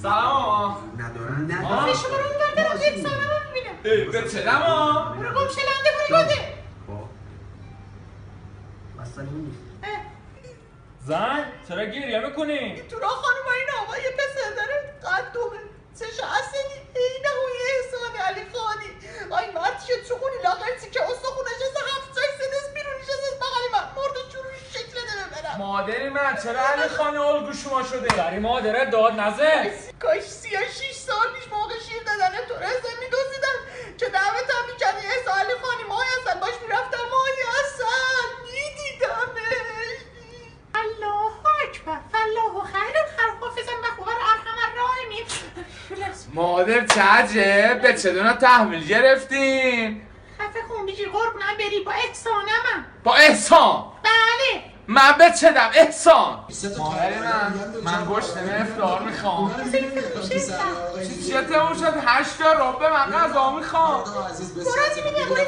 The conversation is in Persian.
سلام ندارن آقا شما رو اون دارم یک سالم رو میبینم به چه دما؟ برو گم شلنده بریگاده بستن اون نیست زن چرا گریه میکنی؟ تو راه خانم این آقا یه پسر داره قدومه 3 سنی اینه هوی احسان علی خانی آی مرد شد چخونی لاغرسی که استخونش از 7 سنس بیرونیش از بغلی من مرد چون شکل نده ببرم مادری من چرا علی خانه الگو شما شده؟ برای مادرت داد نزن کاش 36 سال پیش موقع شیر دادن تو رزه میدوزیدن که دعوتم میکردی احسان علی خانی ماهی اصل باش میرفتم ماهی اصل میدیدمش الله اکبر فالله خیر حافظم به خوبر ارحم الراحمین مادر چه عجب به چه دونا تحویل گرفتین؟ خفه خون بیجی قربونم بری با احسانم با احسان بله من به چه دم احسان مادر من گشتم افطار میخوام چیه تموم شد 8 تا ربه من غذا میخوام برو از این میگم برو